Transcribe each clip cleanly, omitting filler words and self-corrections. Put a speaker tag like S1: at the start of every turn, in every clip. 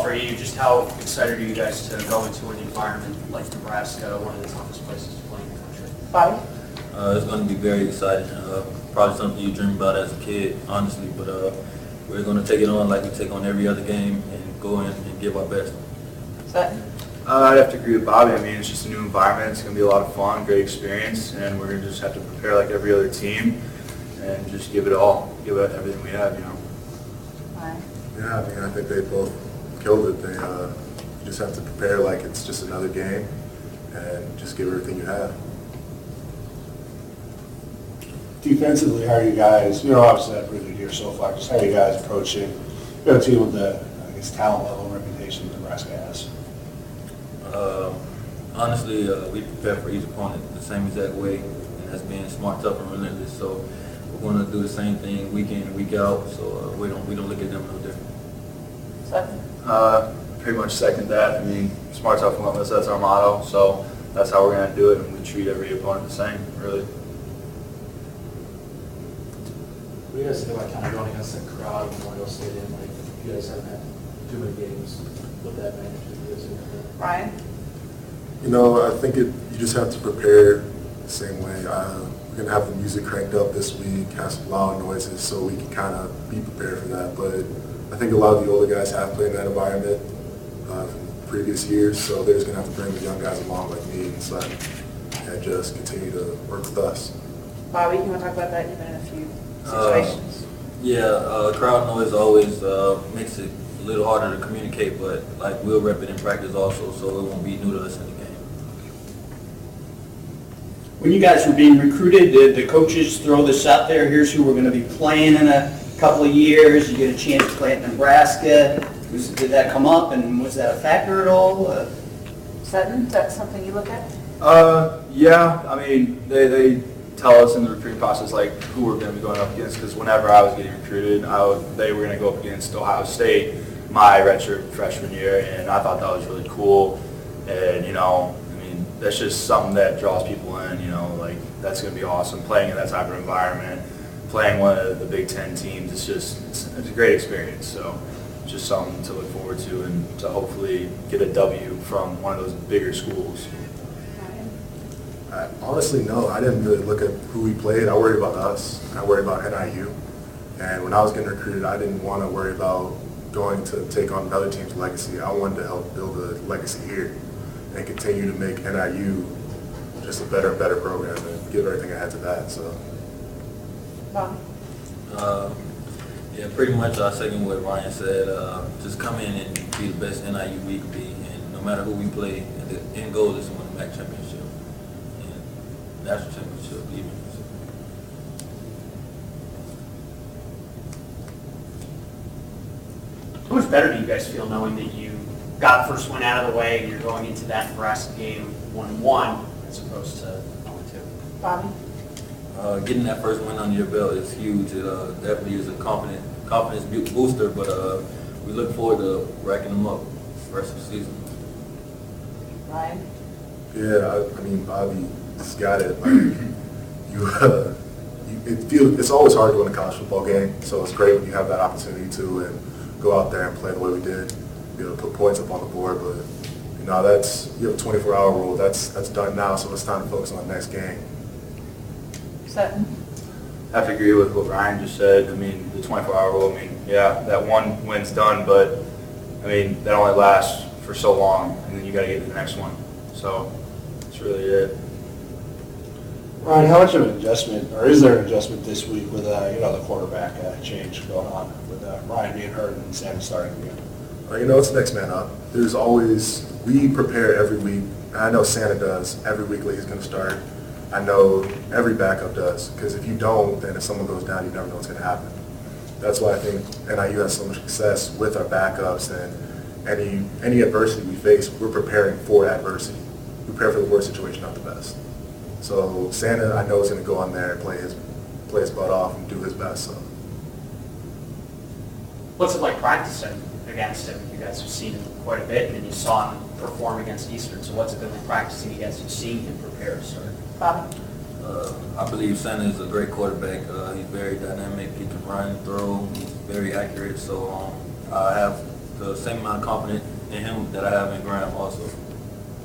S1: for you. Just how excited are you guys to go into an environment like Nebraska, one of the toughest places to play in the country?
S2: Bobby?
S3: It's going to be very exciting. Probably something you dream about as a kid, honestly, but we're going to take it on like we take on every other game and go in and give our best.
S2: Sutton?
S4: I'd have to agree with Bobby. I mean, it's just a new environment. It's going to be a lot of fun, great experience, and we're going to just have to prepare like every other team and just give it all, give it everything we have, you know.
S2: Ryan?
S5: Yeah, I mean, I think they both killed it. You just have to prepare like it's just another game and just give everything you have.
S6: Defensively, how are you guys, obviously had a pretty good year so far, just how are you guys approaching, a team with the, talent level and reputation that Nebraska has?
S3: Honestly, we prepare for each opponent the same exact way, and that's being smart, tough, and relentless. So we're going to do the same thing week in and week out. So we don't look at them no different.
S2: Sutton?
S4: Pretty much second that. I mean, smart, tough, and relentless, that's our motto. So that's how we're going to do it, and we treat every opponent the same, really.
S1: What do you guys think about kind of going against that crowd in Memorial Stadium? Like, you guys haven't had too many games with that magnitude.
S2: Ryan?
S5: I think you just have to prepare the same way. We're going to have the music cranked up this week, have some loud noises so we can kind of be prepared for that. But I think a lot of the older guys have played in that environment from previous years, so they're just going to have to bring the young guys along like me and Sutton and just continue to work with us.
S2: Bobby, you want to talk about that? You've been in a few situations.
S3: Crowd noise always makes it a little harder to communicate, but like we'll rep it in practice also, so it won't be new to us in the game.
S7: When you guys were being recruited, did the coaches throw this out there? Here's who we're going to be playing in a couple of years. You get a chance to play at Nebraska. Did that come up, and was that a factor at all?
S2: Sutton, is that something you look at?
S4: Yeah, I mean, they tell us in the recruiting process like who we're going to be going up against, because whenever I was getting recruited, they were going to go up against Ohio State my redshirt freshman year, and I thought that was really cool. And that's just something that draws people in. Like that's going to be awesome playing in that type of environment, playing one of the Big Ten teams. It's a great experience. So just something to look forward to and to hopefully get a W from one of those bigger schools.
S5: Honestly, no. I didn't really look at who we played. I worried about us. I worried about NIU. And when I was getting recruited, I didn't want to worry about going to take on another team's legacy. I wanted to help build a legacy here and continue to make NIU just a better and better program and give everything I had to that. So.
S2: Bobby?
S3: Yeah, pretty much I second what Ryan said. Just come in and be the best NIU we can be, and no matter who we play, the end goal is to win the MAC championship and national championship even.
S1: How much better do you guys feel knowing that you got the first win out of the way and you're going into that Nebraska game 1-1 as opposed to 0-2?
S2: Bobby?
S3: Getting that first win under your belt is huge. It definitely is a confidence booster, but we look forward to racking them up the rest of the season.
S2: Ryan?
S5: Yeah, I mean, Bobby just got it. Like, it's always hard to win a college football game, so it's great when you have that opportunity to and go out there and play the way we did, be able to put points up on the board. But you have a 24-hour rule. That's done now, so it's time to focus on the next game.
S2: Sutton?
S4: I have to agree with what Ryan just said. I mean, the 24-hour rule, that one win's done, but, that only lasts for so long, and then you got to get to the next one. So that's really it.
S6: Ryan, how much of an adjustment, or is there an adjustment this week with the quarterback change going on with Ryan being hurt and Sam starting again?
S5: It's next man up. We prepare every week. I know Santa does. Every week he's going to start. I know every backup does, because if you don't, then if someone goes down, you never know what's going to happen. That's why I think NIU has so much success with our backups, and any adversity we face, we're preparing for adversity. We prepare for the worst situation, not the best. So Santa, I know, is going to go on there and play his butt off and do his best. So.
S1: What's it like practicing against him? You guys have seen him quite a bit, and then you saw him perform against Eastern. So what's it been like practicing against him, seeing him prepare, sir?
S2: Bobby?
S3: I believe Santa is a great quarterback. He's very dynamic. He can run, throw. He's very accurate. So I have the same amount of confidence in him that I have in Graham also.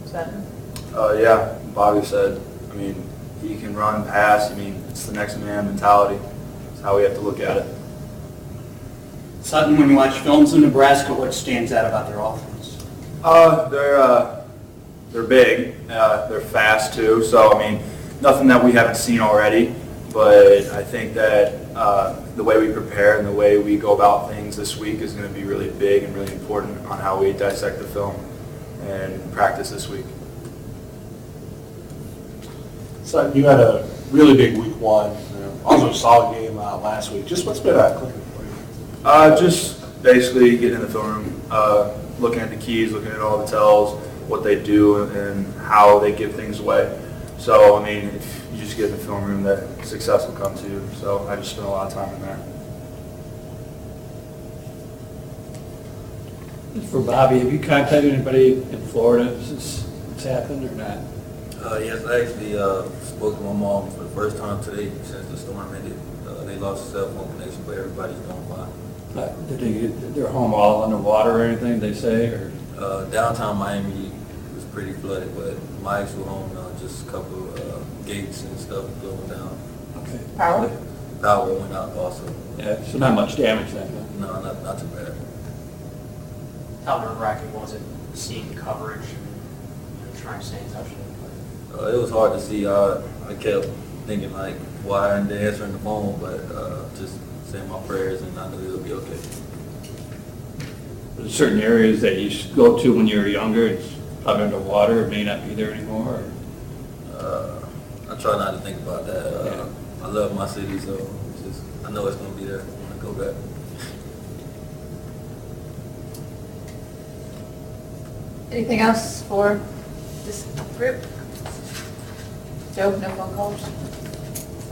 S2: Sutton?
S4: Yeah, Bobby said, I mean, he can run, pass, I mean, it's the next man mentality. It's how we have to look at it.
S7: Sutton, when you watch films in Nebraska, what stands out about their offense?
S4: They're big, they're fast too, so I mean, nothing that we haven't seen already, but I think that the way we prepare and the way we go about things this week is going to be really big and really important on how we dissect the film and practice this week.
S6: So you had a really big week one, also a solid game last week. Just what's been clicking for you?
S4: Just basically getting in the film room, looking at the keys, looking at all the tells, what they do and how they give things away. So, I mean, if you just get in the film room, that success will come to you. So I just spent a lot of time in there.
S8: For Bobby, have you contacted anybody in Florida since it's happened or not?
S3: Yes, I actually spoke to my mom for the first time today since the storm ended. They lost a cell phone connection, but everybody's doing fine.
S8: Did they get their home all underwater or anything, they say, or?
S3: Downtown Miami was pretty flooded, but my actual home, just a couple gates and stuff going down.
S8: Okay.
S2: Power?
S3: Power went out also.
S8: Yeah, so not much damage then, huh?
S3: No, not too bad.
S1: How nerve-wracking was it seeing coverage and trying to stay in touch with everybody?
S3: It was hard to see. I kept thinking like, why aren't they answering the phone? But just saying my prayers, and I knew it would be okay.
S8: There's certain areas that you should go to when you were younger, it's probably underwater, it may not be there anymore, or?
S3: I try not to think about that. I love my city, so it's just, I know it's going to be there when I go back.
S2: Anything else for this group? Joe, no phone calls?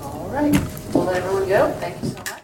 S2: All right, we'll let everyone go. Thank you so much.